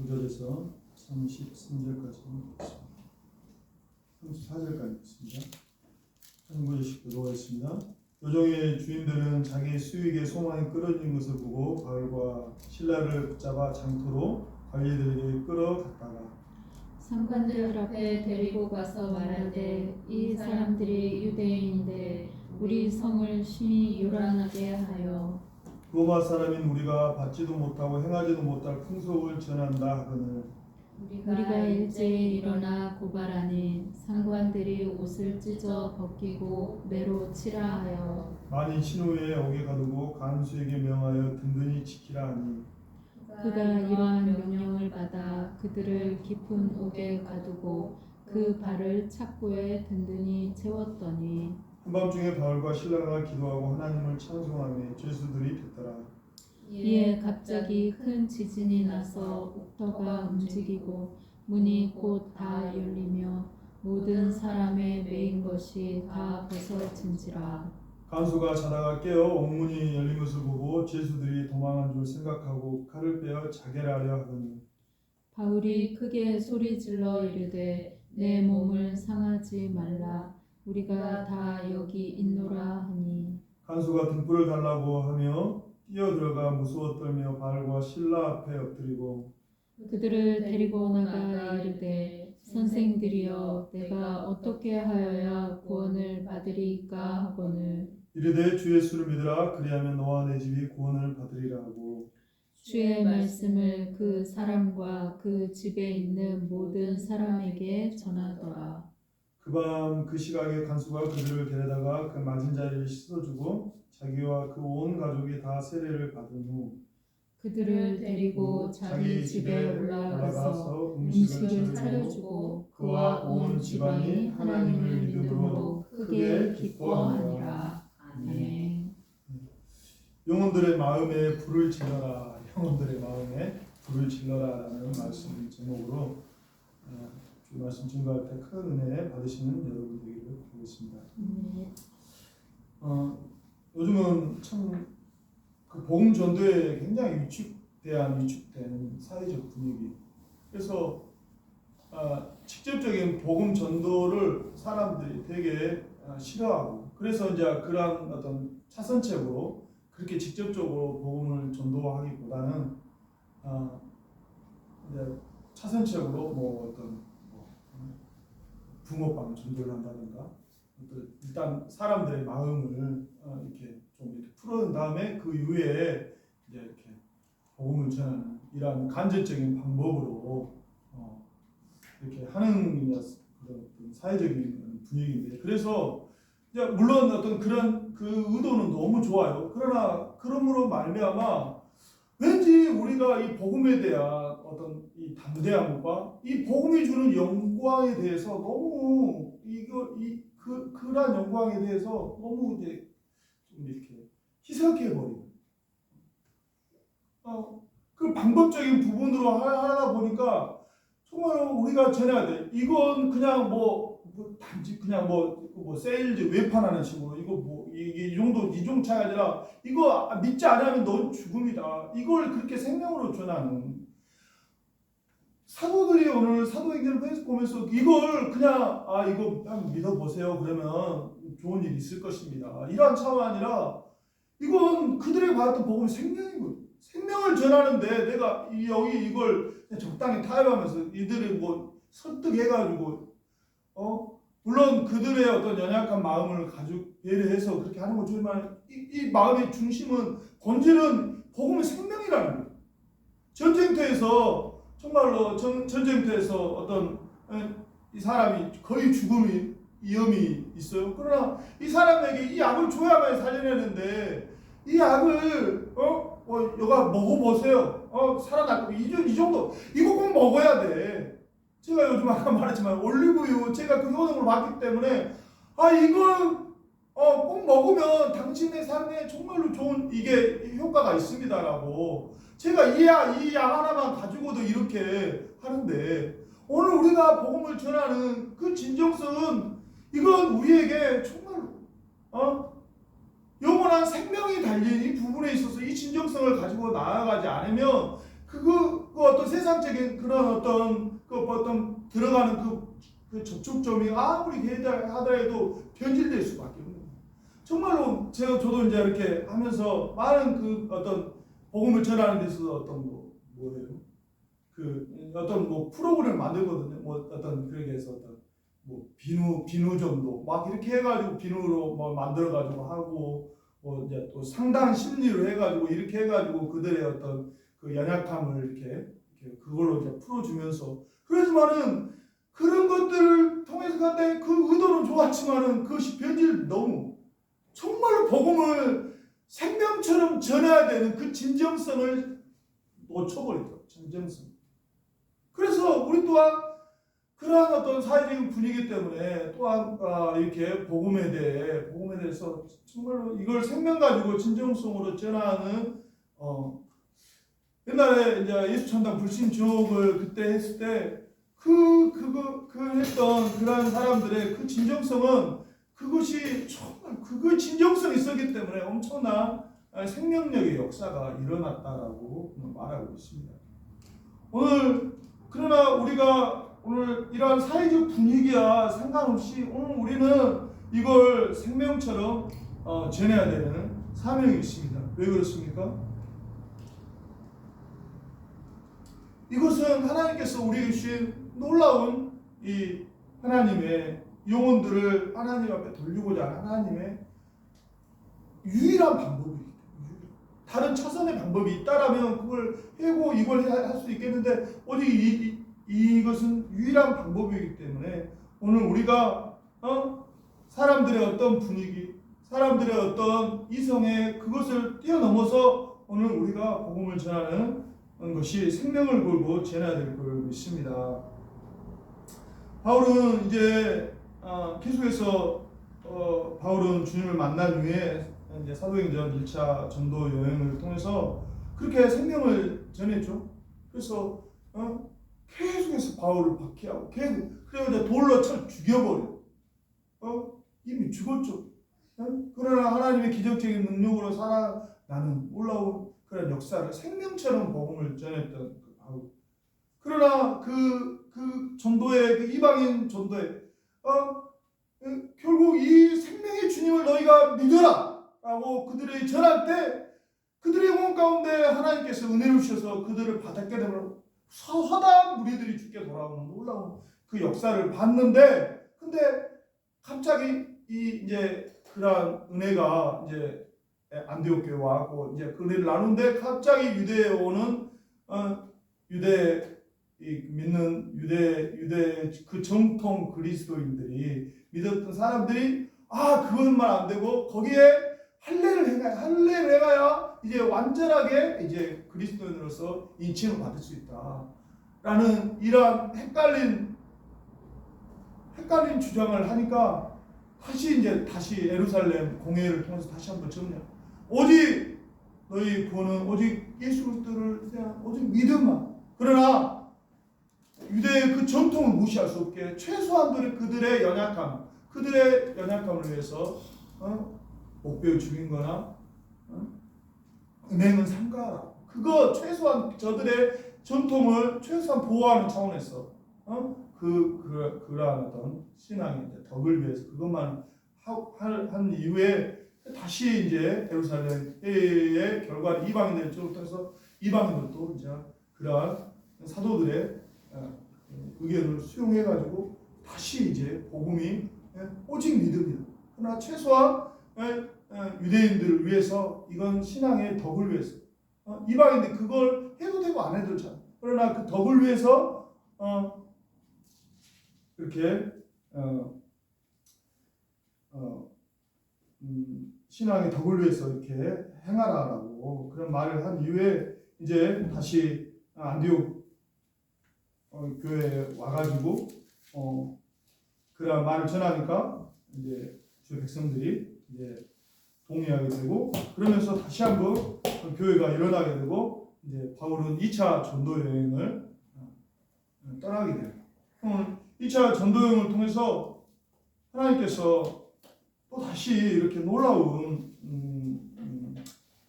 29절에서 33절까지 읽겠습니다. 34절까지 읽겠습니다. 19절씩 보겠습니다. 요종의 주인들은 자기 수익의 소망이 끊어진 것을 보고 바울과 실라를 붙잡아 장터로 관리들에게 끌어갔다가 상관들 앞에 데리고 가서 말하되 이 사람들이 유대인인데 우리 성을 심히 요란하게 하여 로마 사람인 우리가 받지도 못하고 행하지도 못할 풍속을 전한다 하거늘 우리가 일제히 일어나 고발하니 상관들이 옷을 찢어 벗기고 매로 치라 하여 많이 친 후에 옥에 가두고 간수에게 명하여 든든히 지키라 하니 그가 이러한 명령을 받아 그들을 깊은 옥에 가두고 그 발을 착고에 든든히 채웠더니 한밤중에 바울과 실라가 기도하고 하나님을 찬송하며 죄수들이 됐더라. 이에 갑자기 큰 지진이 나서 옥터가 움직이고 문이 곧 다 열리며 모든 사람의 메인 것이 다 벗어진지라. 간수가 자다가 깨어 옥문이 열린 것을 보고 죄수들이 도망한 줄 생각하고 칼을 빼어 자결 하려 하더니 바울이 크게 소리질러 이르되 내 몸을 상하지 말라. 우리가 다 여기 있노라 하니 간수가 등불을 달라고 하며 뛰어들어가 무서워 떨며 바울과 실라 앞에 엎드리고 그들을 데리고 나가 이르되 선생들이여 내가 어떻게 하여야 구원을 받으리까 하거늘 이르되 주 예수를 믿으라 그리하면 너와 내 집이 구원을 받으리라 하고 주의 말씀을 그 사람과 그 집에 있는 모든 사람에게 전하더라. 그 밤 그 시각에 간수가 그들을 데려다가 그 맞은 자리를 씻어주고 자기와 그 온 가족이 다 세례를 받은 후 그들을 데리고 자기 집에 올라가서 음식을 차려주고 그와 온 집안이 하나님을 믿음으로 크게 기뻐하니라. 아멘. 영혼들의 마음에 불을 질러라. 영혼들의 마음에 불을 질러라라는 말씀 제목으로 주 말씀 증거할 때 큰 은혜 받으시는 여러분 되기를 바라겠습니다. 요즘은 참 그 복음 전도에 굉장히 위축된 사회적 분위기. 그래서 직접적인 복음 전도를 사람들이 되게 싫어하고, 그래서 이제 그런 어떤 차선책으로 그렇게 직접적으로 복음을 전도하기보다는 이제 차선책으로 뭐 어떤 붕어빵 전도를 한다든가, 일단 사람들의 마음을 이렇게 좀 이렇게 풀어낸 다음에 그 이후에 이제 이렇게 복음을 전하는 이러한 간접적인 방법으로 이렇게 하는 그런 사회적인 분위기인데, 그래서 이제 물론 어떤 그런 그 의도는 너무 좋아요. 그러나 그러므로 말미암아 왠지 우리가 이 복음에 대한 어떤 이 담대함과 이 복음이 주는 영광에 대해서 너무 그러한 영광에 대해서 너무 이제 좀 이렇게 희석해 버리는 그 방법적인 부분으로 하다 보니까 정말 우리가 전해야 돼. 이건 그냥 단지 그냥 세일즈 외판하는 식으로 이게 이 정도 차이 아니라 이거 믿지 않으면 넌 죽음이다. 이걸 그렇게 생명으로 전하는 사도들이 오늘 사도행전을 보면서 이걸 그냥 이거 한번 믿어보세요. 그러면 좋은 일이 있을 것입니다. 이러한 차원이 아니라 이건 그들이 받았던 복음이 생명이고 생명을 전하는데 내가 여기 이걸 적당히 타협하면서 이들이 설득해가지고 물론 그들의 어떤 연약한 마음을 가지고 배려해서 그렇게 하는 건 좋지만 이 마음의 중심은 본질은 복음의 생명이라는 거예요. 전쟁터에서 정말로 전쟁터에서 어떤 이 사람이 거의 죽음이 위험이 있어요. 그러나 이 사람에게 이 약을 줘야만 살려내는데 이 약을 여가 먹어보세요. 살아날 거. 이 정도 이거 꼭 먹어야 돼. 제가 요즘 아까 말했지만 올리브유 제가 그 효능을 봤기 때문에 이걸 꼭 먹으면 당신의 삶에 정말로 좋은 이게 효과가 있습니다라고 제가 이 약 하나만 가지고도 이렇게 하는데 오늘 우리가 복음을 전하는 그 진정성은 이건 우리에게 정말로 영원한 생명이 달린 이 부분에 있어서 이 진정성을 가지고 나아가지 않으면 그 어떤 세상적인 그런 어떤 들어가는 그 접촉점이 아무리 하더라도 변질될 수밖에 없는 거예요. 정말로 저도 이제 이렇게 하면서 많은 그 어떤 복음을 전하는 데 있어서 어떤 뭐예요? 그 어떤 프로그램을 만들거든요. 어떤 그렇게 해서 어떤 비누 정도 막 이렇게 해가지고 비누로 만들어가지고 하고 이제 또 상담 심리로 해가지고 이렇게 해가지고 그들의 어떤 그 연약함을 이렇게 그걸로 이제 풀어주면서 그러지만은 그런 것들을 통해서 간데 그 의도는 좋았지만은 그것이 변질 너무 정말로 복음을 생명처럼 전해야 되는 그 진정성을 놓쳐버리더라고요. 진정성. 그래서 우리 또한 그러한 어떤 사회적인 분위기 때문에 또한 이렇게 복음에 대해서 정말로 이걸 생명 가지고 진정성으로 전하는 옛날에 이제 예수 천당 불신 주옥을 그때 했을 때 했던 그러한 사람들의 그 진정성은 그것이 정말 그 진정성이 있었기 때문에 엄청난 생명력의 역사가 일어났다라고 말하고 있습니다. 그러나 우리가 오늘 이러한 사회적 분위기와 상관없이 오늘 우리는 이걸 생명처럼 전해야 되는 사명이 있습니다. 왜 그렇습니까? 이것은 하나님께서 우리에게 주신 놀라운 이 하나님의 영혼들을 하나님 앞에 돌리고자 하는 하나님의 유일한 방법입니다. 다른 차선의 방법이 있다라면 그걸 해고 이걸 할 수 있겠는데 오직 이것은 유일한 방법이기 때문에 오늘 우리가 사람들의 어떤 분위기, 사람들의 어떤 이성의 그것을 뛰어넘어서 오늘 우리가 복음을 전하는 것이 생명을 걸고 전해야 될 걸 믿습니다. 바울은 이제 계속해서 바울은 주님을 만난 후에 이제 사도행전 1차 전도 여행을 통해서 그렇게 생명을 전했죠. 그래서 계속해서 바울을 박해하고 그리고 이제 돌로 쳐 죽여버려. 이미 죽었죠. 그러나 하나님의 기적적인 능력으로 살아나는 놀라운 그런 역사를 생명처럼 복음을 전했던 바울. 그러나 그 전도의 그 이방인 전도에 결국 이 생명의 주님을 너희가 믿어라 라고 그들이 전할 때 그들의 영혼 가운데 하나님께서 은혜를 주셔서 그들을 받았게 되면 허다한 무리들이 죽게 돌아오는 놀라운 그 역사를 봤는데 근데 갑자기 이제 그러한 은혜가 이제 안디옥 교회에 와고 이제 그 은혜를 나누는데 갑자기 유대에 오는 믿는 유대 그 정통 그리스도인들이 믿었던 사람들이 그것만 안 되고 거기에 할례를 행하야 이제 완전하게 이제 그리스도인으로서 인칭을 받을 수 있다라는 이러한 헷갈린 주장을 하니까 다시 예루살렘 공회를 통해서 다시 한번 정리해. 오직 너희 구원은 오직 예수 그리스도를 대한 오직 믿음만. 그러나 유대의 그 전통을 무시할 수 없게 최소한 그들의 연약함을 위해서 목배우 죽인 거나 은행은 삼가하라. 그거 최소한 저들의 전통을 최소한 보호하는 차원에서 그러한 어떤 신앙의 덕을 위해서 그것만 한 이후에 다시 이제 예루살렘의 결과는 이방인들을 통해서 이방인들도 이제 그러한 사도들의 의견을 수용해가지고 다시 이제 복음이 오직 믿음이다. 그러나 최소한 유대인들을 위해서 이건 신앙의 덕을 위해서 이방인들 그걸 해도 되고 안 해도 참 그러나 그 덕을 위해서 이렇게 신앙의 덕을 위해서 이렇게 행하라라고 그런 말을 한 이후에 이제 다시 안디옥 교회에 와가지고 그런 말을 전하니까 이제 주 백성들이 이제 동의하게 되고 그러면서 다시 한번 교회가 일어나게 되고 이제 바울은 2차 전도 여행을 떠나게 돼요. 2차 전도 여행을 통해서 하나님께서 또 다시 이렇게 놀라운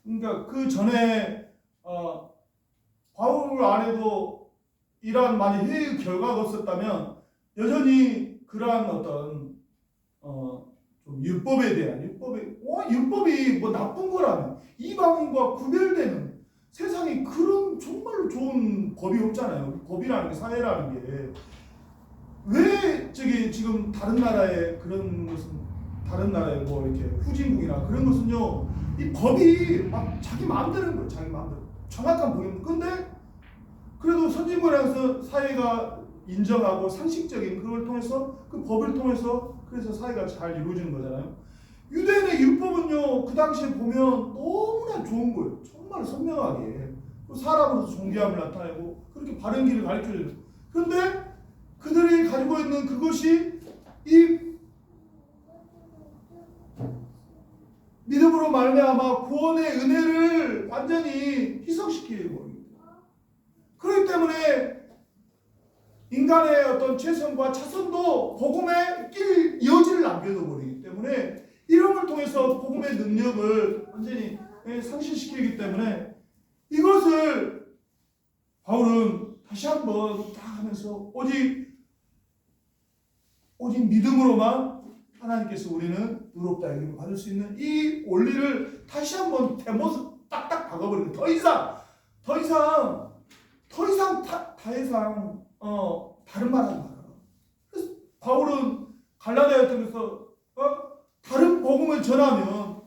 그러니까 그 전에 바울 안에도 이러한 많이 회의 결과가 없었다면 여전히 그러한 어떤 좀 율법에 대한 율법이 뭐 나쁜 거라면 이방인과 구별되는 세상에 그런 정말로 좋은 법이 없잖아요. 법이라는 게 사회라는 게 왜 저기 지금 다른 나라의 그런 것은 다른 나라의 뭐 이렇게 후진국이나 그런 것은요 이 법이 막 자기 마음대로인 거예요. 자기 마음대로 정확한 법입니다. 근데 그래도 선진국에서 사회가 인정하고 상식적인 그걸 통해서 그 법을 통해서 그래서 사회가 잘 이루어지는 거잖아요. 유대인의 율법은요 그 당시에 보면 너무나 좋은 거예요. 정말 선명하게 사람으로서 존귀함을 나타내고 그렇게 바른 길을 가르쳐줘요. 그런데 그들이 가지고 있는 그것이 이 믿음으로 말미암아 구원의 은혜를 완전히 희석시키고 그렇기 때문에 인간의 어떤 최선과 차선도 복음의 길 여지를 남겨둬 버리기 때문에 이름을 통해서 복음의 능력을 완전히 상실시키기 때문에 이것을 바울은 다시 한번 딱 하면서 오직 믿음으로만 하나님께서 우리는 의롭다 여김을 받을 수 있는 이 원리를 다시 한번 대모습 딱딱 박아버리는 더 이상 다른 말 하지 마라. 그래서 바울은 갈라디아에 통해서 다른 복음을 전하면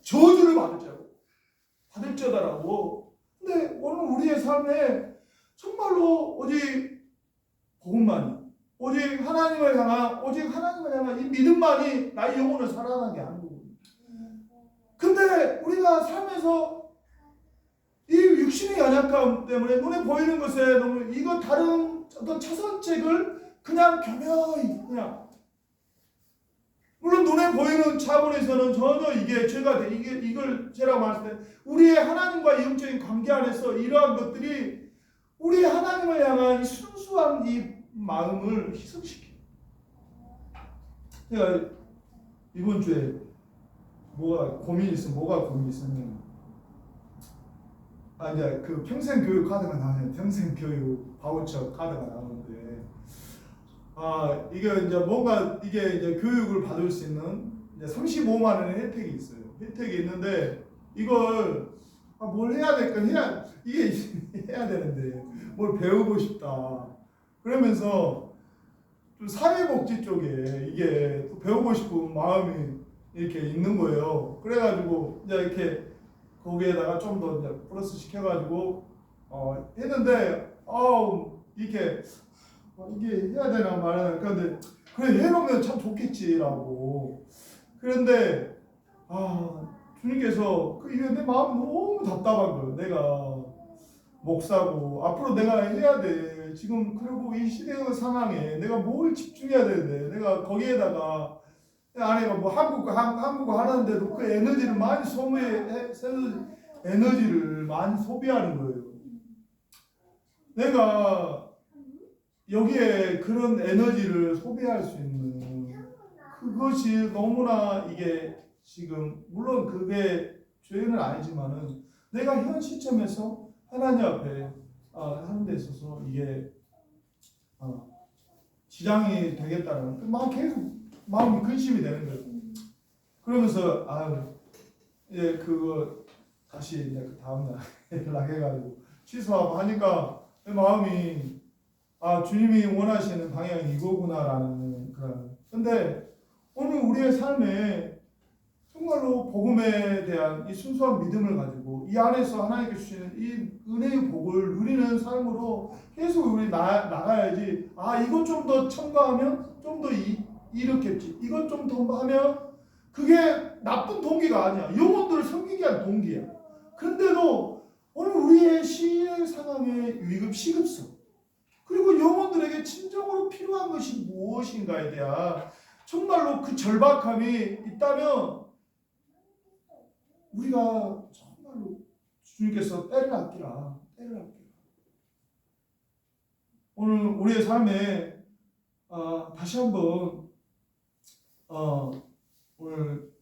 저주를 받을 자다라고. 근데 오늘 우리의 삶에 정말로 오직 복음만이 오직 하나님을 향한 이 믿음만이 나의 영혼을 살아나게 하는 거거든요. 근데 우리가 삶에서 이 육신의 연약함 때문에 눈에 보이는 것에 너무 이거 다른 어떤 차선책을 그냥 교묘히 물론 눈에 보이는 차원에서는 전혀 이게 죄가 돼 이걸 죄라고 말했을 때 우리의 하나님과의 영적인 관계 안에서 이러한 것들이 우리 하나님을 향한 이 순수한 이 마음을 희석시켜. 제가 이번 주에 뭐가 고민이 있었냐면 이제 그 평생 교육 카드가 나와요. 평생 교육 바우처 카드가 나오는데 이게 이제 뭔가 이게 이제 교육을 받을 수 있는 이제 35만 원의 혜택이 있어요. 혜택이 있는데 이걸 뭘 해야 될까 이게 해야 되는데 뭘 배우고 싶다. 그러면서 좀 사회복지 쪽에 이게 또 배우고 싶은 마음이 이렇게 있는 거예요. 그래가지고 이제 이렇게 거기에다가 좀 더 이제 플러스 시켜가지고 했는데 이게 해야 되나 말하나 그런데 그래 해놓으면 참 좋겠지라고. 그런데 주님께서 이게 내 마음 너무 답답한 거예요. 내가 목사고 앞으로 내가 해야 돼. 지금 그리고 이 시대의 상황에 내가 뭘 집중해야 되는데 내가 거기에다가 아내가 뭐 한국어 하는데도 그 에너지를 많이 소비하는 거예요. 내가 여기에 그런 에너지를 소비할 수 있는 그것이 너무나 이게 지금 물론 그게 죄는 아니지만은 내가 현 시점에서 하나님 앞에 하는 데 있어서 이게 지장이 되겠다는 계속 마음이 근심이 되는 거예요. 그러면서 그거 다시 이제 그 다음날 연락해가지고 취소하고 하니까 내 마음이 주님이 원하시는 방향이 이거구나라는 그런. 근데 오늘 우리의 삶에 정말로 복음에 대한 이 순수한 믿음을 가지고 이 안에서 하나님께 주시는 이 은혜의 복을 누리는 삶으로 계속 우리 나가야지. 이것 좀 더 첨가하면 좀 더 이렇겠지. 이것 좀 더 하면 그게 나쁜 동기가 아니야. 영혼들을 섬기기 위한 동기야. 그런데도 오늘 우리의 시의 상황의 위급 시급성 그리고 영혼들에게 진정으로 필요한 것이 무엇인가에 대한 정말로 그 절박함이 있다면 우리가 정말로 주님께서 때를 아끼라. 오늘 우리의 삶에 다시 한번 오늘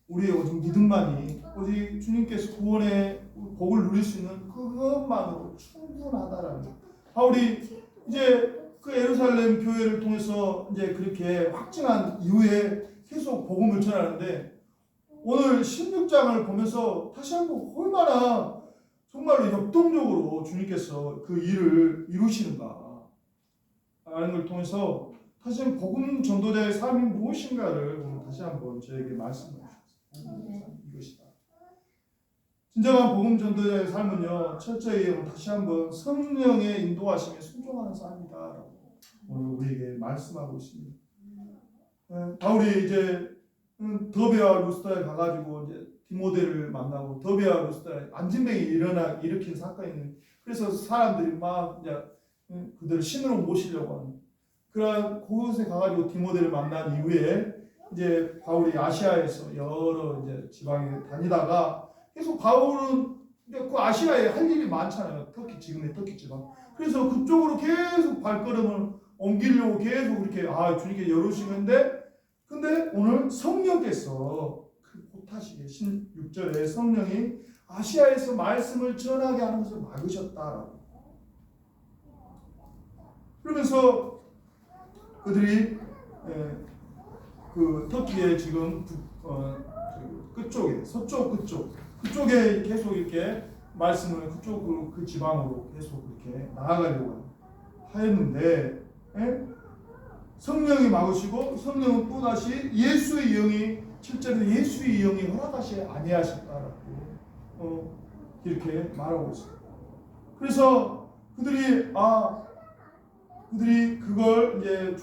우리의 오직 믿음만이 오직 주님께서 구원의 복을 누릴 수 있는 그것만으로 충분하다라는 거예요. 바울이 이제 그 예루살렘 교회를 통해서 이제 그렇게 확증한 이후에 계속 복음을 전하는데 오늘 16장을 보면서 다시 한번 얼마나 정말로 역동적으로 주님께서 그 일을 이루시는가 라는 걸 통해서 다시 한번 복음 전도자의 삶이 무엇인가를 오늘 다시 한번 저에게 말씀해 주셨습니다. 이것이다. 진정한 복음 전도자의 삶은요, 철저히 오늘 다시 한번 성령의 인도하심에 순종하는 삶이다라고 오늘 우리에게 말씀하고 있습니다. 바울이 이제 더베와 루스다에 가가지고 이제 디모데를 만나고 더베와 루스다에 안진뱅이 일으킨 사건이 그래서 사람들이 막 이제 그들을 신으로 모시려고 하는 그런 그곳에 가가지고 디모데를 만난 이후에 이제 바울이 아시아에서 여러 이제 지방에 다니다가 계속 바울은 그 아시아에 할 일이 많잖아요. 지금의 터키 지방. 그래서 그쪽으로 계속 발걸음을 옮기려고 계속 그렇게 주님께 열으시는데 근데 오늘 성령께서 그 못하시게 16절에 성령이 아시아에서 말씀을 전하게 하는 것을 막으셨다라고. 그러면서 그들이 그 터키의 지금 끝쪽에 그쪽에 계속 이렇게 말씀을 그쪽으로 그 지방으로 계속 이렇게 나아가려고 하였는데 성령이 막으시고 성령은 또 다시 예수의 영이 7절에 예수의 영이 허락하시 아니하셨다라고 이렇게 말하고 있습니다. 그래서 그들이 그걸 이제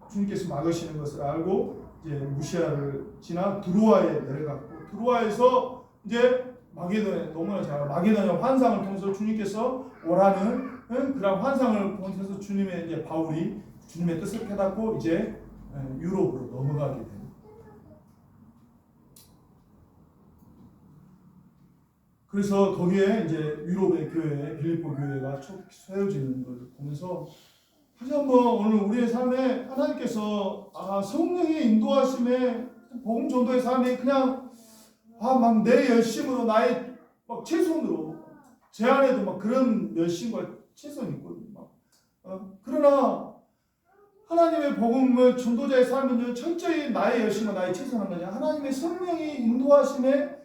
주님께서 막으시는 것을 알고 이제 무시아를 지나 드로아에 내려갔고 드로아에서 이제 마게도냐 너무나 잘 마게도냐 환상을 통해서 주님께서 오라는 그런 환상을 통해서 주님의 이제 바울이 주님의 뜻을 깨닫고 이제 유럽으로 넘어가게 됩니다. 그래서 거기에 이제 유럽의 교회, 빌립보 교회가 세워지는 걸 보면서 다시 한번 오늘 우리의 삶에 하나님께서 성령의 인도하심에 복음 전도의 삶이 그냥 막 내 열심으로 나의 막 최선으로 제 안에도 막 그런 열심과 최선이 있거든요. 그러나 하나님의 복음을 전도자의 삶은요 철저히 나의 열심과 나의 최선한 거냐 하나님의 성령이 인도하심에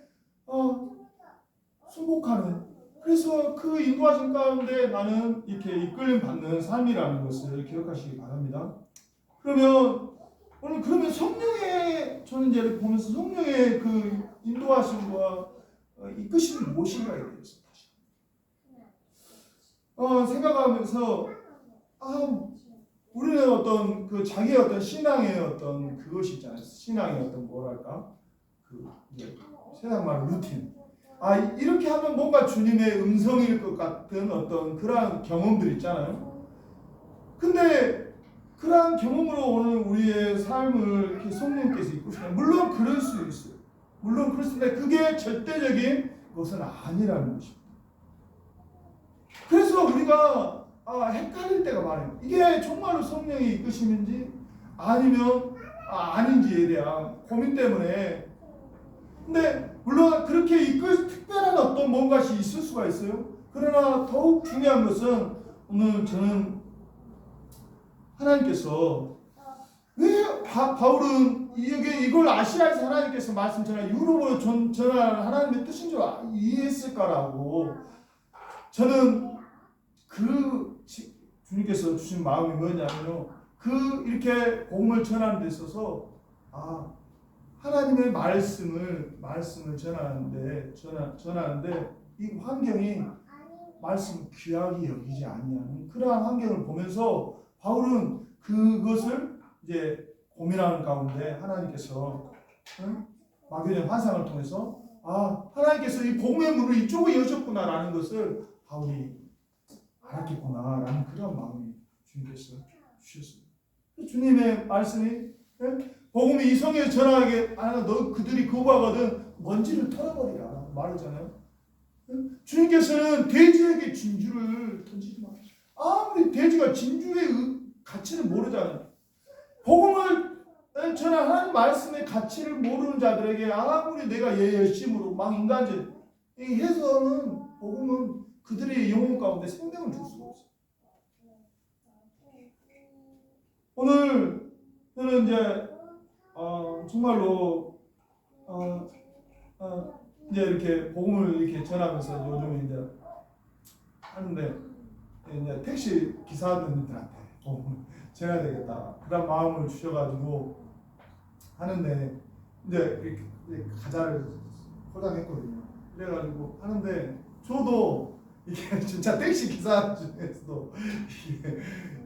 순복하는 그래서 그 인도하심 가운데 나는 이렇게 이끌림 받는 삶이라는 것을 기억하시기 바랍니다. 그러면 오늘 그러면 성령의 저는 이제 보면서 성령의 그 인도하심과 이끄심이 무엇인가에 대해서 다시 생각하면서 우리는 어떤 그 자기의 어떤 신앙의 어떤 그것이 있잖아요. 신앙의 어떤 뭐랄까 그 이제 세상 말 루틴. 이렇게 하면 뭔가 주님의 음성일 것 같은 어떤 그러한 경험들 있잖아요. 근데 그러한 경험으로 오늘 우리의 삶을 이렇게 성령께서 이끄시면 물론 그럴 수 있어요. 물론 그럴 수 있는데 그게 절대적인 것은 아니라는 것입니다. 그래서 우리가 헷갈릴 때가 많아요. 이게 정말로 성령의 이끄심인지 아니면 아닌지에 대한 고민 때문에. 근데 물론 그렇게 이끌 특별한 어떤 뭔가가 있을 수가 있어요. 그러나 더욱 중요한 것은 오늘 저는 하나님께서 왜 바울은 이걸 아시아에서 하나님께서 말씀 전하 유럽으로 전할 하나님의 뜻인 줄 이해했을까라고 저는 그 주님께서 주신 마음이 뭐냐면요. 그 이렇게 복음을 전하는 데 있어서 하나님의 말씀을 전하는데 이 환경이 말씀 귀하게 여기지 아니하는 그러한 환경을 보면서 바울은 그것을 이제 고민하는 가운데 하나님께서 마게도냐 환상을 통해서 하나님께서 이 복음의 문을 이쪽에 여셨구나라는 것을 바울이 알았겠구나라는 그런 마음이 주님께서 주셨습니다. 주님의 말씀이 복음이 이성에 전하게 너 그들이 거부하거든 먼지를 털어버리라 말하잖아요. 주님께서는 돼지에게 진주를 던지지 마. 아무리 돼지가 진주의 가치를 모르잖아요. 복음을 전한 하나님 말씀의 가치를 모르는 자들에게 아무리 내가 열심으로 막 인간적인 이 해서는 복음은 그들의 영혼 가운데 생명을 줄 수가 없어요. 오늘 저는 이제 정말로 이제 이렇게 복음을 이렇게 전하면서 요즘 이제 하는데 이제 택시 기사님들한테 복음을 전해야 되겠다 그런 마음을 주셔가지고 하는데 이제 이렇게 가자를 포장했거든요. 그래가지고 하는데 저도 이게 진짜 택시 기사 중에서도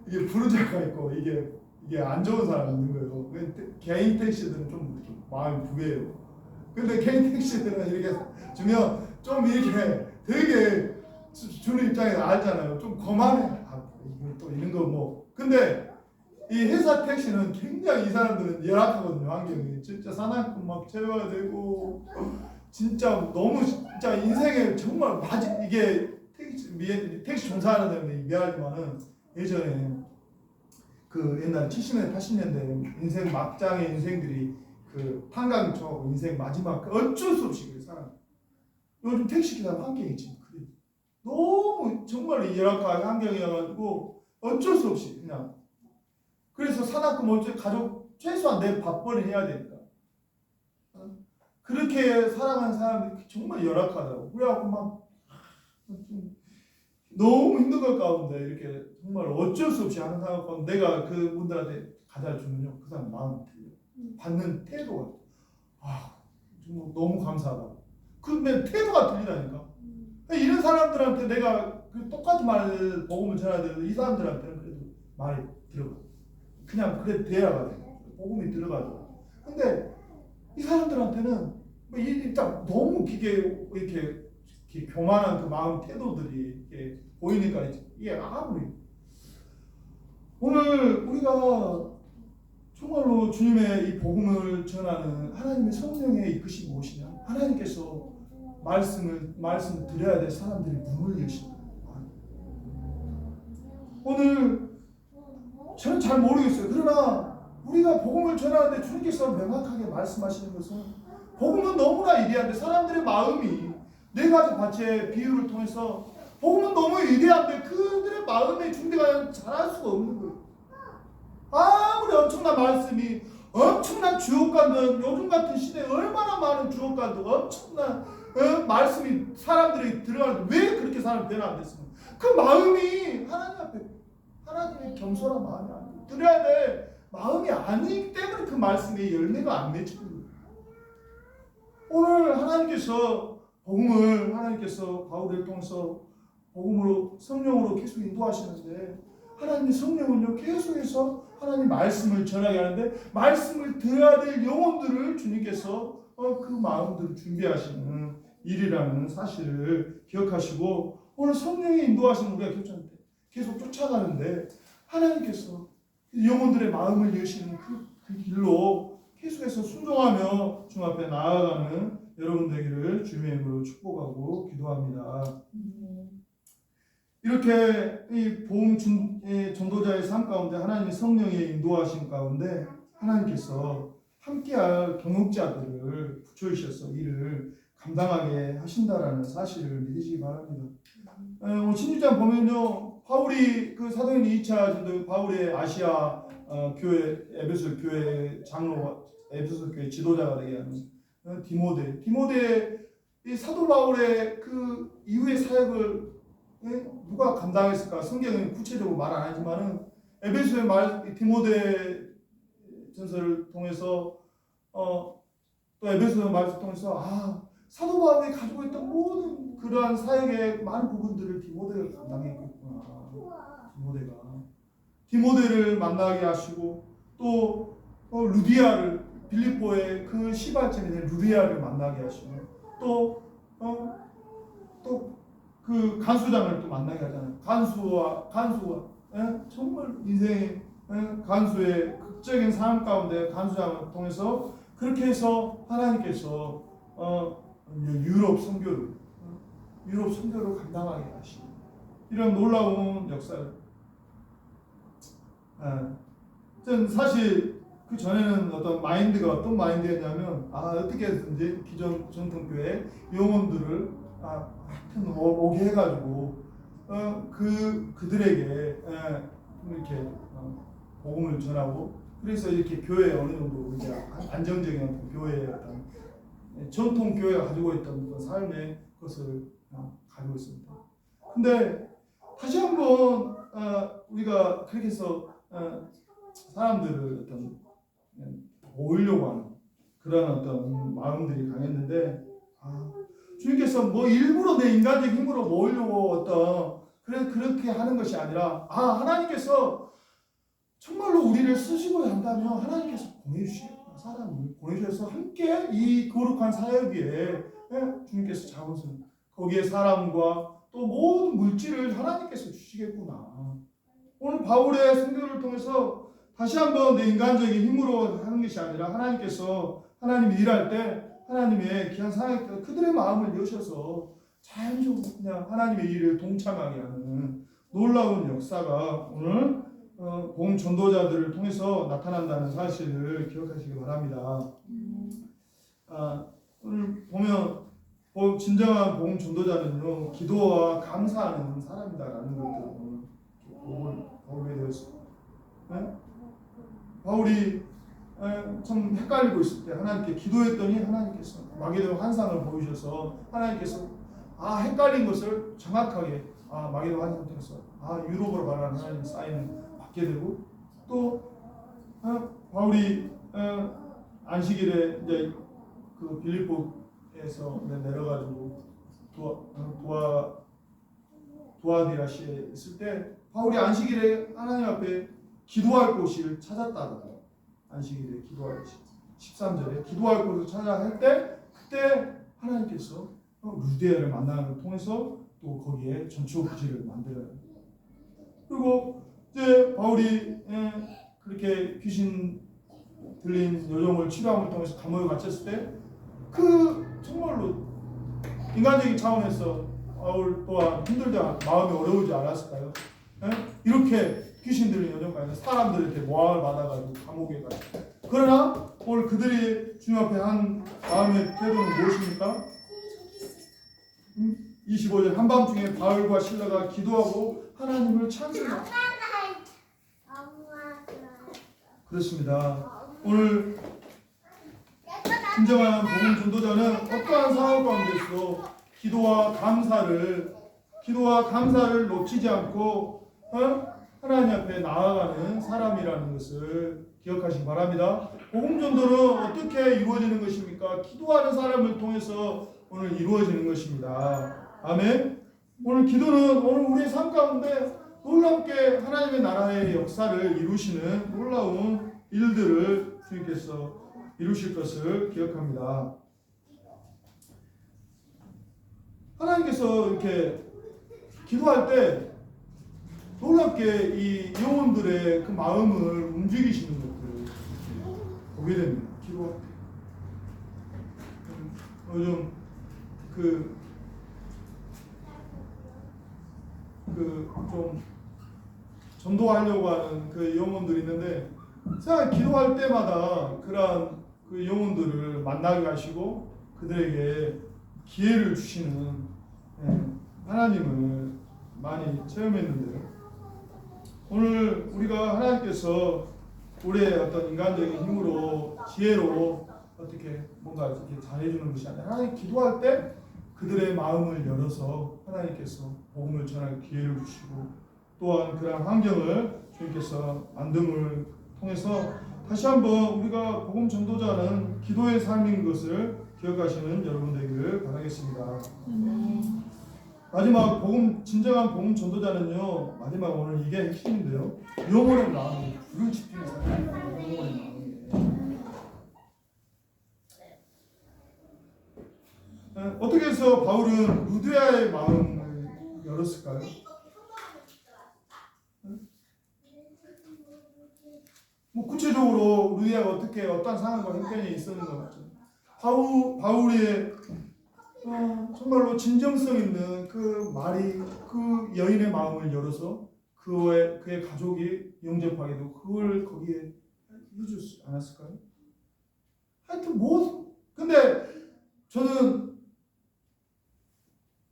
이게 부르자가 있고 이게 안 좋은 사람이 있는 거예요. 개인 택시들은 좀 마음이 부해요. 근데 개인 택시들은 이렇게 주면 좀 이렇게 되게 주는 입장에서 알잖아요. 좀 거만해. 이거 또 이런 거 뭐. 근데 이 회사 택시는 굉장히 이 사람들은 열악하거든요. 환경이 진짜 산악금 막 채워야 되고 진짜 너무 진짜 인생에 정말 이게 택시 종사하는 사람들이 미안하지만은 예전에 그 옛날 70년대 80년대 인생 막장의 인생들이 그 탄광 쳐하고 인생 마지막 어쩔 수 없이 그래 사람. 요즘 택시기사 환경이 지금 그래. 너무 정말 열악한 환경이어가지고 어쩔 수 없이 그냥. 그래서 산악금 어째 가족 최소한 내 밥벌이 해야 되니까. 그렇게 살아가는 사람들이 정말 열악하다고. 그래갖고 막 너무 힘든 것 가운데 이렇게 정말 어쩔 수 없이 하는 사람 가운데 내가 그분들한테 가자를 주면요 그 사람 마음이 틀려. 받는 태도가 정말 너무 감사하다고. 근데 태도가 틀리다니까. 이런 사람들한테 내가 그 똑같은 말 복음을 전해야 되는데 이 사람들한테는 그래도 말이 들어가. 그냥 그래 돼야 돼. 복음이 들어가죠. 근데 이 사람들한테는 일단 너무 이렇게 교만한 그 마음 태도들이 이렇게 보이니까 이게 아무리 오늘 우리가 정말로 주님의 이 복음을 전하는 하나님의 성령의 이끄심이 무엇이냐? 하나님께서 말씀 드려야 될 사람들이 문을 여신다. 오늘 저는 잘 모르겠어요. 그러나 우리가 복음을 전하는데 주님께서 명확하게 말씀하시는 것은 복음은 너무나 위대한데 사람들의 마음이 네 가지 밭의 비유를 통해서 복음은 너무 위대한데 그들의 마음의 준비가 잘할 수가 없는 거예요. 아무리 엄청난 말씀이 엄청난 주옥관들 요즘 같은 시대에 얼마나 많은 주옥관들 엄청난 말씀이 사람들이 들어가는데 왜 그렇게 사람이 변화 안 됐습니까? 그 마음이 하나님 앞에 하나님의 겸손한 마음이 아니에요. 드려야 될 마음이 아니기 때문에 그 말씀의 열매가 안 맺히는 거예요. 오늘 하나님께서 바울을 통해서 복음으로 성령으로 계속 인도하시는데 하나님의 성령은요 계속해서 하나님 말씀을 전하게 하는데 말씀을 들어야 될 영혼들을 주님께서 그 마음들을 준비하시는 일이라는 사실을 기억하시고 오늘 성령의 인도하시는 우리가 계속 쫓아가는데 하나님께서 영혼들의 마음을 여시는 그 길로 계속해서 순종하며 주 앞에 나아가는 여러분 되기를 주님의 이름으로 축복하고 기도합니다. 이렇게 이 복음 전도자의 삶 가운데 하나님의 성령의 인도하심 가운데 하나님께서 함께할 경력자들을 붙여주셔서 이를 감당하게 하신다라는 사실을 믿으시기 바랍니다. 오늘 16장 보면요 바울이 그 사도행전 2차 전도 바울의 아시아 교회 에베소 교회 장로 에베소 교회 지도자가 되게 하는 디모데 이 사도 바울의 그 이후의 사역을 누가 감당했을까? 성경은 구체적으로 말 안 하지만은 에베소의 디모데 전서를 통해서 또 에베소의 말씀을 통해서 사도 바울이 가지고 있던 모든 그러한 사역의 많은 부분들을 디모데가 감당했겠구나. 디모데를 만나게 하시고 또 루디아를 빌립보의 그 시발점에 있는 루디아를 만나게 하시고 또 그 간수장을 또 만나게 하잖아요. 간수와 정말 인생의 간수의 극적인 삶 가운데 간수장을 통해서 그렇게 해서 하나님께서 유럽 선교를 감당하게 하시고 이런 놀라운 역사를 저는 사실 그 전에는 어떤 마인드였냐면 어떻게 해서든지 기존 전통교회 영혼들을 하여튼 오게 해가지고 그들에게 이렇게 복음을 전하고, 그래서 이렇게 교회 어느 정도 이제 안정적인 어떤 교회의 어떤 전통 교회가 가지고 있던 그 삶의 것을 가지고 있습니다. 근데 다시 한번 우리가 그렇게 해서 사람들을 어떤 모으려고 하는 그런 어떤 마음들이 강했는데, 주님께서 뭐 일부러 내 인간적 힘으로 모으려고 어떤 그렇게 하는 것이 아니라, 하나님께서 정말로 우리를 쓰시고자 한다면 하나님께서 보내주시겠구나. 사람을 보내주셔서 함께 이 거룩한 사역에 주님께서 자원을, 거기에 사람과 또 모든 물질을 하나님께서 주시겠구나. 오늘 바울의 성경을 통해서 다시 한번 내 인간적인 힘으로 하는 것이 아니라 하나님께서 하나님이 일할 때 하나님의 귀한 사역, 그들의 마음을 여셔서 자연적으로 그냥 하나님의 일을 동참하게 하는 놀라운 역사가 오늘 복음 전도자들을 통해서 나타난다는 사실을 기억하시기 바랍니다. 오늘 보면 진정한 복음 전도자는요, 기도와 감사하는 사람이다라는 것들을 보게 되었습니다. 바울이 참 헷갈리고 있을 때 하나님께 기도했더니 하나님께서 마게도냐 환상을 보이셔서 하나님께서 헷갈린 것을 정확하게 마게도냐 환상을 통해서 유럽으로 가라는 하나님의 사인을 받게 되고, 또 바울이 안식일에 이제 그 빌립보에서 내려가지고 두아디라시에 있을 때 바울이 안식일에 하나님 앞에 기도할 곳을 찾았다고. 안식일에 기도할 13절에 기도할 곳을 찾아 할 때, 그때 하나님께서 루디아를 만나는 걸 통해서 또 거기에 전초 부지를 만들어요. 그리고 이제 바울이 그렇게 귀신 들린 여종을 치료함을 통해서 감옥에 갇혔을 때, 정말로 인간적인 차원에서 바울 또한 힘들지 마음이 어려우지 않았을까요? 이렇게 귀신 들린 여종까지 사람들한테 모함을 받아가지고 감옥에 가요. 그러나 오늘 그들이 주님 앞에 한 마음의 태도는 무엇입니까? 25절 한밤중에 바울과 실라가 기도하고 하나님을 찬송합니다. 그렇습니다. 오늘 진정한 복음 전도자는 어떠한 상황 가운데서 기도와 감사를 놓치지 않고 하나님 앞에 나아가는 사람이라는 것을 기억하시기 바랍니다. 복음 전도는 어떻게 이루어지는 것입니까? 기도하는 사람을 통해서 오늘 이루어지는 것입니다. 아멘. 오늘 기도는 오늘 우리의 삶 가운데 놀랍게 하나님의 나라의 역사를 이루시는 놀라운 일들을 주님께서 이루실 것을 기억합니다. 하나님께서 이렇게 기도할 때 놀랍게 이 영혼들의 그 마음을 움직이시는 것들을 보게 됩니다. 기도할 때. 요즘 좀 전도하려고 하는 그 영혼들이 있는데, 제가 기도할 때마다 그러한 그 영혼들을 만나게 하시고 그들에게 기회를 주시는 하나님을 많이 체험했는데요. 오늘 우리가 하나님께서 우리의 어떤 인간적인 힘으로 지혜로 어떻게 뭔가 이렇게 잘해주는 것이 아니라, 하나님 기도할 때 그들의 마음을 열어서 하나님께서 복음을 전할 기회를 주시고, 또한 그런 환경을 주님께서 만듦을 통해서 다시 한번 우리가 복음 전도자는 기도의 삶인 것을 기억하시는 여러분 되기를 바라겠습니다. 마지막 진정한 복음 전도자는요, 마지막 오늘 이게 핵심인데요, 영혼의 마음에 불을 지피는 사람입니다. 영혼의 마음에. 어떻게 해서 바울은 루디아의 마음을 열었을까요? 뭐 구체적으로 루디아가 어떤 상황과 형편이 있었는 것 같죠. 바울의 정말로 진정성 있는 그 말이 그 여인의 마음을 열어서 그의 가족이 영접하게 되고 그걸 거기에 해주지 않았을까요? 하여튼 근데 저는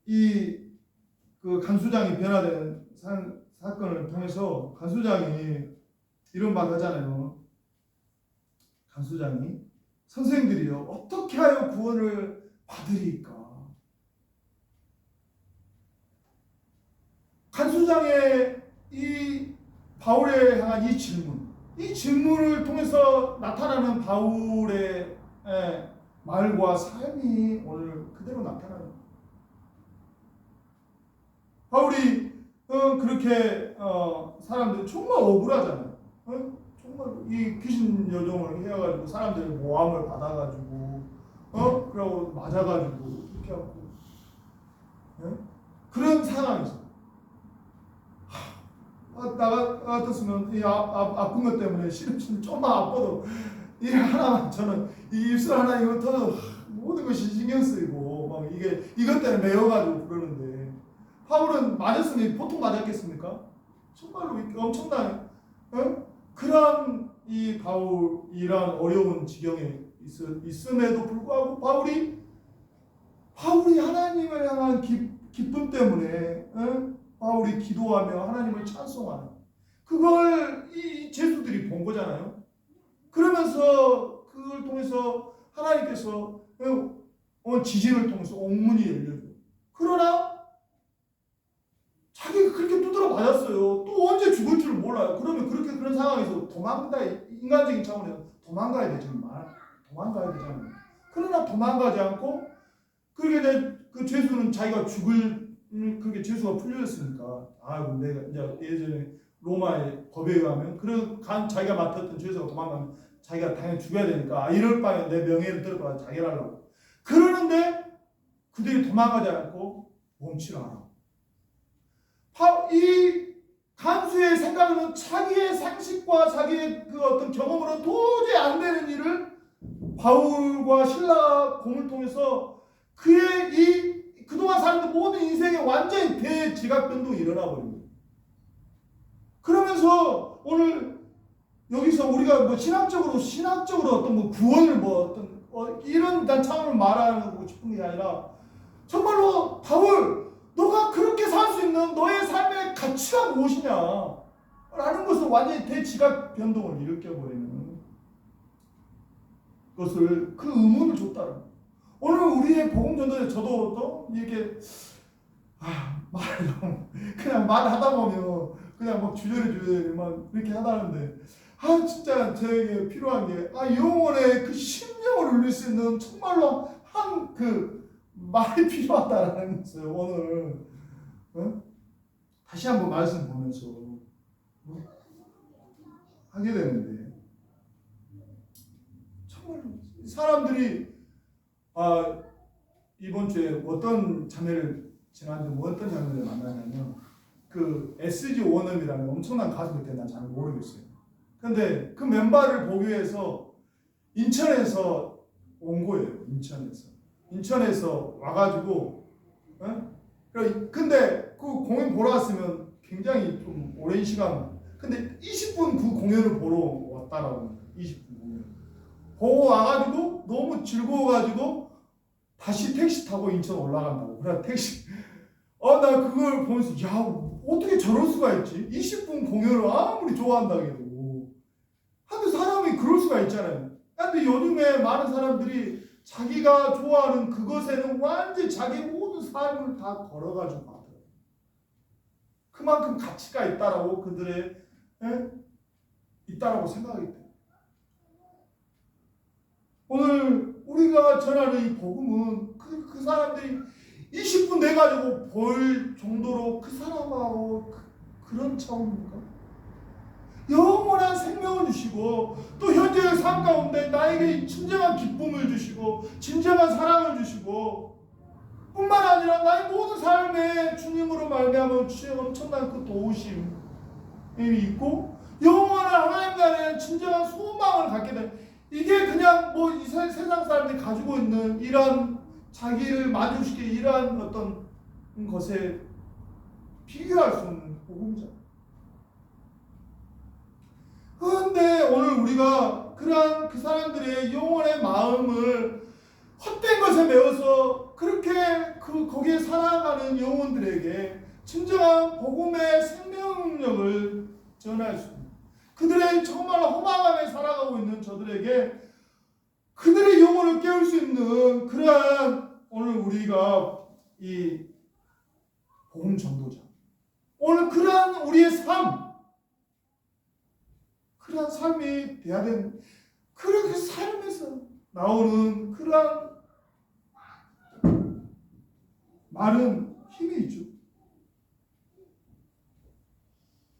그 간수장이 변화된 사건을 통해서 간수장이 이런 말 하잖아요. 간수장이 선생들이요 어떻게 하여 구원을 받으리까? 간수장의 이 바울에 향한 이 질문을 통해서 나타나는 바울의 말과 삶이 오늘 그대로 나타나는 거예요. 바울이 그렇게 사람들이 정말 억울하잖아요. 정말 이 귀신 여종을 해가지고 사람들이 모함을 받아가지고 그러고 맞아가지고 이렇게 하고 그런 상황에서 나 같았으면 이 아픈 것 때문에 시름시름 좀만 아파도 이 하나만 저는 이 입술 하나 이것도 모든 것이 신경 쓰이고 막 이것 때문에 매여가지고 그러는데 바울은 맞았으면 보통 맞았겠습니까? 정말로 엄청난 그런 이 바울이란 어려운 지경에 있음에도 불구하고 바울이 하나님을 향한 기쁨 때문에 바울이 기도하며 하나님을 찬송하는 그걸 이 제수들이 본 거잖아요. 그러면서 그걸 통해서 하나님께서 지진을 통해서 옥문이 열려요. 그러나 자기가 그렇게 두드러 맞았어요. 또 언제 죽을 줄 몰라요. 그러면 그런 상황에서 인간적인 차원에서 도망가야 되잖아요. 그러나 도망가지 않고 그렇게 그 죄수는 자기가 그렇게 죄수가 풀려졌으니까 내가 이제 예전에 로마의 법에 의하면 자기가 맡았던 죄수가 도망가면 자기가 당연히 죽어야 되니까 이럴 바에 내 명예를 들어봐 자기를 하려고 그러는데 그들이 도망가지 않고 멈추라 하라고. 이 간수의 생각은 자기의 상식과 자기의 그 어떤 경험으로는 도저히 안 되는 일을 바울과 신라 공을 통해서 그의 그동안 살았던 모든 인생에 완전히 대지각 변동이 일어나 버립니다. 그러면서 오늘 여기서 우리가 신학적으로 어떤 구원을 이런 차원을 말하고 싶은 게 아니라 정말로 바울 너가 그렇게 살 수 있는 너의 삶의 가치가 무엇이냐 라는 것을 완전히 대지각 변동을 일으켜버리는 것을 그 의문을 줬다는 거예요. 오늘 우리의 복음 전도에 저도 또 이렇게 그냥 말하다 보면 그냥 막 주저리 막 그렇게 하다는데 진짜 저에게 필요한 게 영혼의 그 심령을 울릴 수 있는 정말로 한 그 말이 필요하다라는 것을 오늘 다시 한번 말씀 보면서 하게 되는데 정말 사람들이 이번 주에 지난주 어떤 자매를 만나냐면 그 SG 원음이라는 엄청난 가수가 있는데 난 잘 모르겠어요. 근데 그 멤버를 보기 위해서 인천에서 온 거예요. 인천에서 와가지고 근데 그 공연 보러 왔으면 굉장히 좀 오랜 시간 근데 20분 그 공연을 보러 왔다라고 20분 공연 보고 와가지고 너무 즐거워가지고 다시 택시 타고 인천 올라간다고. 그래 택시 나 그걸 보면서 어떻게 저럴 수가 있지? 20분 공연을 아무리 좋아한다 해도 근데 사람이 그럴 수가 있잖아요. 근데 요즘에 많은 사람들이 자기가 좋아하는 그것에는 완전히 자기 모든 삶을 다 걸어가지고 하더라고요. 그만큼 가치가 있다라고 그들의 있다라고 생각하기 때문에 오늘 우리가 전하는 이 복음은 그 사람들이 20분 내가지고 볼 정도로 그 사람하고 그런 차원입니까? 영원한 생명을 주시고 또 현재의 삶 가운데 나에게 진정한 기쁨을 주시고 진정한 사랑을 주시고 뿐만 아니라 나의 모든 삶에 주님으로 말미암아 주신 엄청난 그 도우심이 있고 영원한 하나님과 대한 진정한 소망을 갖게 된 이게 그냥 이 세상 사람들이 가지고 있는 이러한 자기를 만족시키는 이러한 어떤 것에 비교할 수 없는 복음이잖아요. 그런데 오늘 우리가 그러한 그 사람들의 영혼의 마음을 헛된 것에 매어서 그렇게 거기에 살아가는 영혼들에게 진정한 복음의 생명력을 전할 수 있는, 그들의 정말 허망함에 살아가고 있는 저들에게 그들의 영혼을 깨울 수 있는 그러한 오늘 우리가 이 복음 전도자, 오늘 그러한 우리의 그러한 삶이 돼야 되는, 그렇게 삶에서 나오는 그러한 많은 힘이 있죠.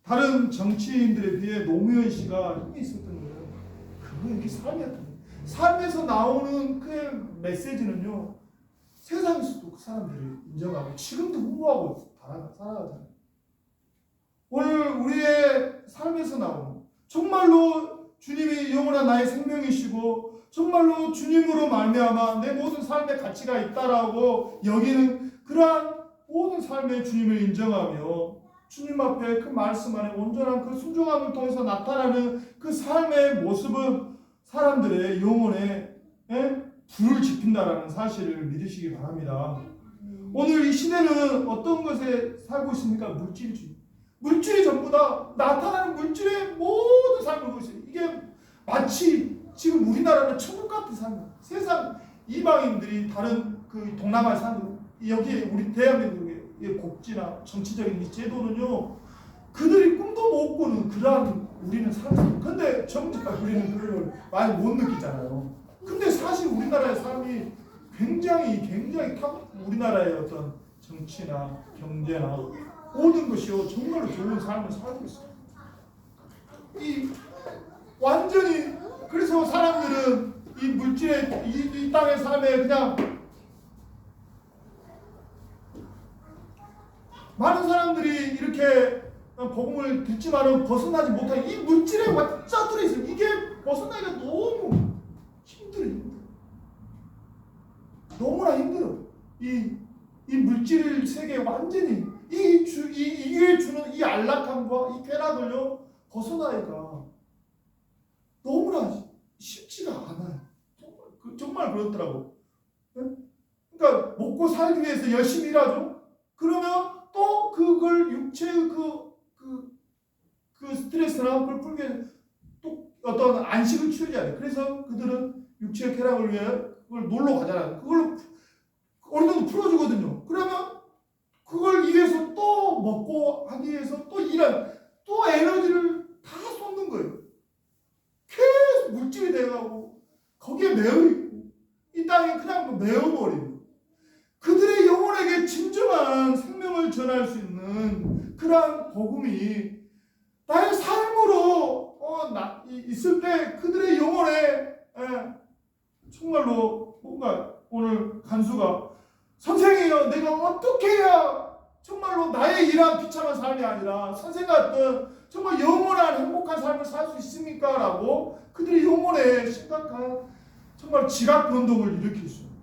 다른 정치인들에 비해 노무현 씨가 힘이 있었던 거예요. 그거 이렇게 삶이었던 거예요. 삶에서 나오는 그 메시지는요, 세상에서도 그 사람들이 인정하고 지금도 홍보하고 살아가잖아요. 오늘 우리의 삶에서 나오는, 정말로 주님이 영원한 나의 생명이시고 정말로 주님으로 말미암아 내 모든 삶의 가치가 있다라고 여기는 그러한 모든 삶의 주님을 인정하며 주님 앞에 그 말씀 안에 온전한 그 순종함을 통해서 나타나는 그 삶의 모습은 사람들의 영혼에 불을 지핀다라는 사실을 믿으시기 바랍니다. 오늘 이 시대는 어떤 것에 살고 있습니까? 물질주의. 물질이 전부 다, 나타나는 물질의 모든 삶을 보고 있어요. 이게 마치 지금 우리나라는 천국 같은 삶, 세상 이방인들이 다른 그 동남아 사는 여기 우리 대한민국의 복지나 정치적인 이 제도는요, 그들이 꿈도 못 꾸는 그러한 우리는 삶. 근데 정작 우리는 그걸 많이 못 느끼잖아요. 근데 사실 우리나라의 삶이 굉장히 우리나라의 어떤 정치나 경제나 모든 것이요 정말로 좋은 삶을 살고 있어요. 완전히 그래서 사람들은 이 물질의 이 땅의 삶에 그냥 많은 사람들이 이렇게 복음을 듣지만은 벗어나지 못하는 이 물질에 완전 들어 있어요. 이게 벗어나기가 너무 힘들어요. 너무나 힘들어. 이 물질 세계에 완전히 이게 주는 이 안락함과 이 쾌락을요 벗어나기가 너무나 쉽지가 않아요. 정말 그렇더라고. 그러니까 먹고 살기 위해서 열심히 일하죠. 그러면 또 그걸 육체의 그 스트레스나 그걸 풀기 위해 또 어떤 안식을 취해야 돼. 그래서 그들은 육체의 쾌락을 위해 그걸 놀러 가잖아요. 그걸 어느 정도 풀어주거든요. 그러면 그걸 위해서 또 먹고 하기 위해서 또 또 에너지를 다 쏟는 거예요. 계속 물질이 돼가고 거기에 매여 있고 이 땅에 그냥 매여버리고 그들의 영혼에게 진정한 생명을 전할 수 있는 그러한 복음이 나의 삶으로 있을 때 그들의 영혼에 정말로 뭔가 오늘 간수가 선생이요 내가 어떻게 해야 정말로 나의 이러한 비참한 삶이 아니라 선생 같은 정말 영원한 행복한 삶을 살 수 있습니까? 라고 그들의 영혼에 심각한 정말 지각 변동을 일으킬 수 있습니다.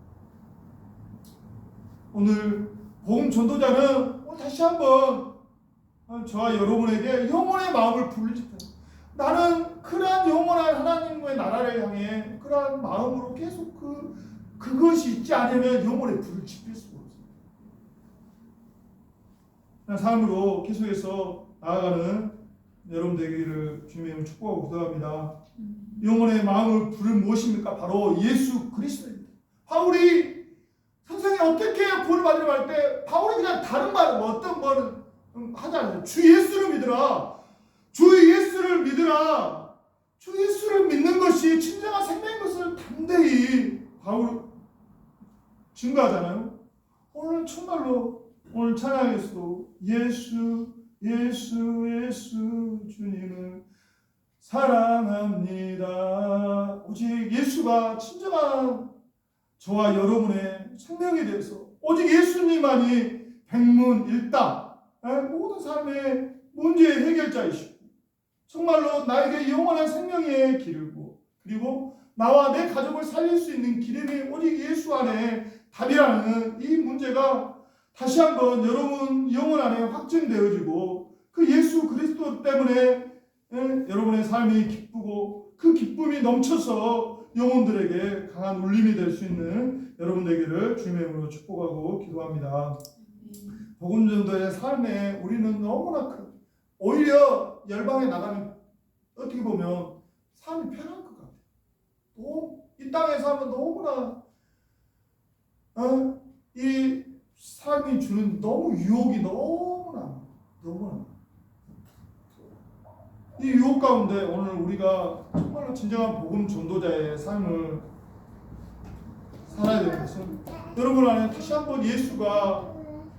오늘 복음 전도자는 다시 한번 저와 여러분에게 영혼의 마음을 불리지다. 나는 그러한 영원한 하나님의 나라를 향해 그러한 마음으로 계속 그것이 있지 않으면 영혼의 불을 지필 수가 없어요. 삶으로 계속해서 나아가는 여러분 되기를 주님의 축복하고 기도합니다. 영혼의 마음을 부른 무엇입니까? 바로 예수 그리스도입니다. 바울이 선생이 어떻게 해야 구원을 받으려고 할 때 바울이 그냥 다른 말은 어떤 말은 하지 않아요. 주 예수를 믿으라. 주 예수를 믿으라. 주 예수를 믿는 것이 진정한 생명인 것을 담대히 바울 증거하잖아요. 오늘 정말로 오늘 찬양에서도 예수 주님을 사랑합니다. 오직 예수가 진정한 저와 여러분의 생명이 되어서 오직 예수님만이 백문일답 모든 삶의 문제의 해결자이시고 정말로 나에게 영원한 생명의 길이고 그리고 나와 내 가족을 살릴 수 있는 기름이 오직 예수 안에 답이라는 이 문제가 다시 한번 여러분 영혼 안에 확증되어지고 그 예수 그리스도 때문에 여러분의 삶이 기쁘고 그 기쁨이 넘쳐서 영혼들에게 강한 울림이 될 수 있는 여러분 되기를 주님의 이름으로 축복하고 기도합니다. 복음 전도의 삶에 우리는 너무나 오히려 열방에 나가면 어떻게 보면 삶이 편한 것 같아요. 이 땅에 살면 너무나 이 삶이 주는 너무 유혹이 너무나 이 유혹 가운데 오늘 우리가 정말로 진정한 복음 전도자의 삶을 살아야 되는 것은 여러분 안에 다시 한번 예수가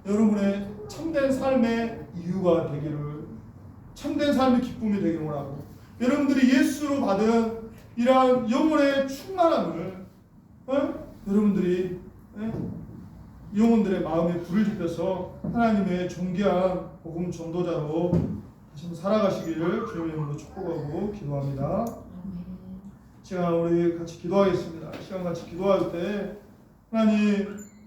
여러분의 참된 삶의 이유가 되기를, 참된 삶의 기쁨이 되기를 원하고, 여러분들이 예수로 받은 이러한 영혼의 충만함을 여러분들이 영혼들의 마음에 불을 지펴서 하나님의 존귀한 복음 전도자로 다시 한번 살아가시기를 주님의 이름으로 축복하고 기도합니다. 시간 우리 같이 기도하겠습니다. 시간 같이 기도할 때 하나님